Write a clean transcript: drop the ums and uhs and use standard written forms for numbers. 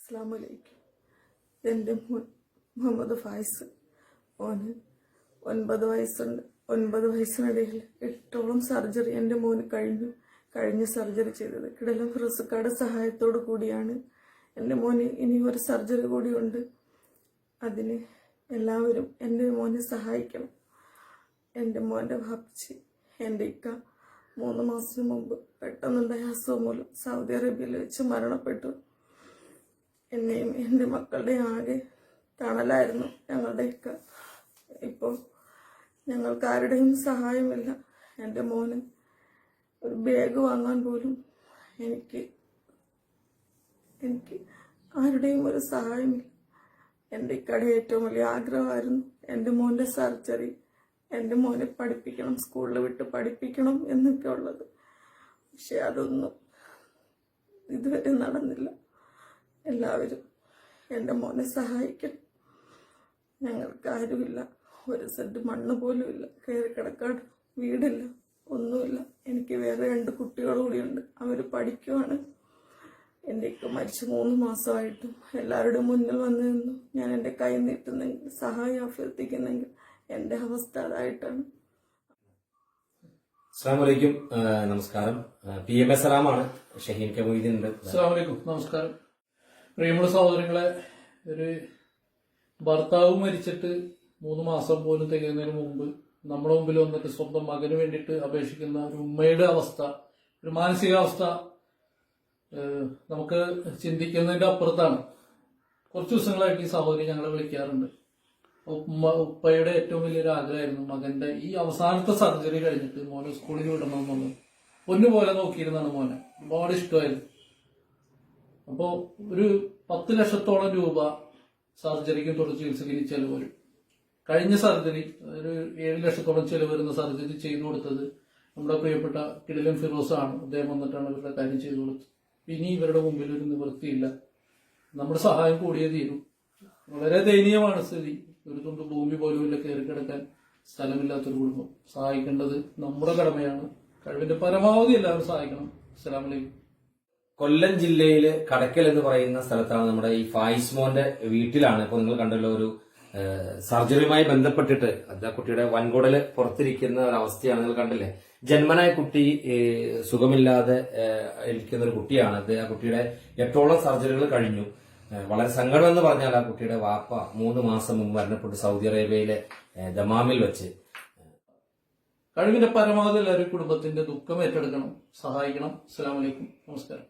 അസ്സലാമലൈക്കും. എൻ്റെ മോൻ മുഹമ്മദ് ഫായിസ്. മോന് 9 വയസ്സുണ്ട്. 9 വയസ്സിനിടയിൽ 8ഓളം സർജറി എൻ്റെ മോന് കഴിഞ്ഞ സർജറി ചെയ്തത് കിടലം ഫിറോസ്ക്കാരുടെ സഹായത്തോടു കൂടിയാണ്. എൻ്റെ മോന് ഇനി ഒരു സർജറി കൂടിയുണ്ട്. അതിന് എല്ലാവരും എൻ്റെ മോനെ സഹായിക്കണം. എൻ്റെ മോൻ്റെ വാപ്പച്ചി എൻ്റെ ഇക്ക 3 മാസത്തിന് മുമ്പ് പെട്ടെന്നുണ്ടായ അസുഖം മൂലം സൗദി അറേബ്യയിൽ വെച്ച് മരണപ്പെട്ടു. എന്നെയും എൻ്റെ മക്കളുടെ ആകെ തണലായിരുന്നു ഞങ്ങളുടെ ഇക്ക. ഇപ്പോൾ ഞങ്ങൾക്ക് ആരുടെയും സഹായമില്ല. എൻ്റെ മോന് ഒരു ബാഗ് വാങ്ങാൻ പോലും എനിക്ക് ആരുടെയും ഒരു സഹായമില്ല. എൻ്റെ ഇക്കയുടെ ഏറ്റവും വലിയ ആഗ്രഹമായിരുന്നു എൻ്റെ മോൻ്റെ സർജറി, എൻ്റെ മോനെ പഠിപ്പിക്കണം, സ്കൂളിൽ വിട്ട് പഠിപ്പിക്കണം എന്നൊക്കെ ഉള്ളത്. പക്ഷെ അതൊന്നും ഇതുവരെ നടന്നില്ല. എല്ലാവരും എൻ്റെ മോനെ സഹായിക്കണം. ഞങ്ങൾക്ക് ആരുമില്ല, ഒരു സെന്റ് മണ്ണ് പോലും ഇല്ല, കയറി കിടക്കാൻ വീടില്ല, ഒന്നുമില്ല. എനിക്ക് വേറെ 2 കുട്ടികൾ കൂടിയുണ്ട്, അവർ പഠിക്കുവാണ്. എൻ്റെ ഇക്ക മരിച്ച് 3 മാസമായിട്ടും എല്ലാവരുടെയും മുന്നിൽ വന്നു നിന്നും ഞാൻ എൻ്റെ കൈ നീട്ടുന്നെങ്കിൽ, സഹായം അഭ്യർത്ഥിക്കുന്നെങ്കിൽ എൻ്റെ അവസ്ഥ അതായിട്ടാണ്. അസ്സലാമലൈക്കും, നമസ്കാരം. PMS സലാമാണ്. ഷഹീൻ കെ മൊയ്തീൻ ഉണ്ട്. അസ്സലാമലൈക്കും, നമസ്കാരം. പ്രിയമുള്ള സഹോദരങ്ങളെ, ഒരു ഭർത്താവ് മരിച്ചിട്ട് 3 മാസം പോലും തികയുന്നതിന് മുമ്പ് നമ്മുടെ മുമ്പിൽ വന്നിട്ട് സ്വന്തം മകന് വേണ്ടിയിട്ട് അപേക്ഷിക്കുന്ന ഒരു ഉമ്മയുടെ അവസ്ഥ, ഒരു മാനസികാവസ്ഥ നമുക്ക് ചിന്തിക്കുന്നതിന്റെ അപ്പുറത്താണ്. കുറച്ച് ദിവസങ്ങളായിട്ട് ഈ സഹോദരി ഞങ്ങളെ വിളിക്കാറുണ്ട്. ഉപ്പയുടെ ഏറ്റവും വലിയൊരു ആഗ്രഹമായിരുന്നു മകന്റെ ഈ അവസാനത്തെ സർജറി കഴിഞ്ഞിട്ട് മോനെ സ്കൂളിൽ വിടണമെന്നുള്ളത്. പൊന്നുപോലെ നോക്കിയിരുന്നാണ് മോനെ, ഒരുപാട് ഇഷ്ടമായിരുന്നു. അപ്പോൾ ഒരു 10 ലക്ഷത്തോളം രൂപ സർജറിക്കും തുടർ ചികിത്സയ്ക്ക് ചെലവ് വരും. കഴിഞ്ഞ സർജറി ഒരു 7 ലക്ഷത്തോളം ചെലവ് വരുന്ന സർജറി ചെയ്തു കൊടുത്തത് നമ്മുടെ പ്രിയപ്പെട്ട കിടിലൻ ഫിറോസ് ആണ്. അദ്ദേഹം വന്നിട്ടാണ് ഇവരുടെ കാര്യം ചെയ്തു കൊടുത്തത്. ഇനി ഇവരുടെ മുമ്പിൽ ഒരു നിവൃത്തിയില്ല, നമ്മുടെ സഹായം കൂടിയേ തീരും. വളരെ ദയനീയമാണ് സ്ഥിതി. ഒരു തുണ്ട് ഭൂമി പോലും ഇല്ല, കയറി കിടക്കാൻ സ്ഥലമില്ലാത്തൊരു കുടുംബം. സഹായിക്കേണ്ടത് നമ്മുടെ കടമയാണ്. കഴിവിന്റെ പരമാവധി എല്ലാവരും സഹായിക്കണം. അസ്സലാമു അലൈക്കും. കൊല്ലം ജില്ലയില് കടക്കൽ എന്ന് പറയുന്ന സ്ഥലത്താണ് നമ്മുടെ ഈ ഫായിസ് മോന്റെ വീട്ടിലാണ് ഇപ്പൊ നിങ്ങൾ കണ്ടല്ലോ ഒരു സർജറിയുമായി ബന്ധപ്പെട്ടിട്ട് അത് കുട്ടിയുടെ വൻകുടല് പുറത്തിരിക്കുന്ന ഒരു അവസ്ഥയാണ് നിങ്ങൾ കണ്ടില്ലേ. ജന്മനായ കുട്ടി സുഖമില്ലാതെ ഇരിക്കുന്ന ഒരു കുട്ടിയാണ്. അത് ആ കുട്ടിയുടെ 8ഓളം സർജറികൾ കഴിഞ്ഞു. വളരെ സങ്കടം എന്ന് പറഞ്ഞാൽ ആ കുട്ടിയുടെ വാപ്പ 3 മാസം മുമ്പ് മരണപ്പെട്ടു സൗദി അറേബ്യയിലെ ദമാമിൽ വെച്ച്. കഴിവിന്റെ പരമാവധി എല്ലാവരും കുടുംബത്തിന്റെ ദുഃഖം ഏറ്റെടുക്കണം, സഹായിക്കണം. അസ്സലാമു അലൈക്കും, നമസ്കാരം.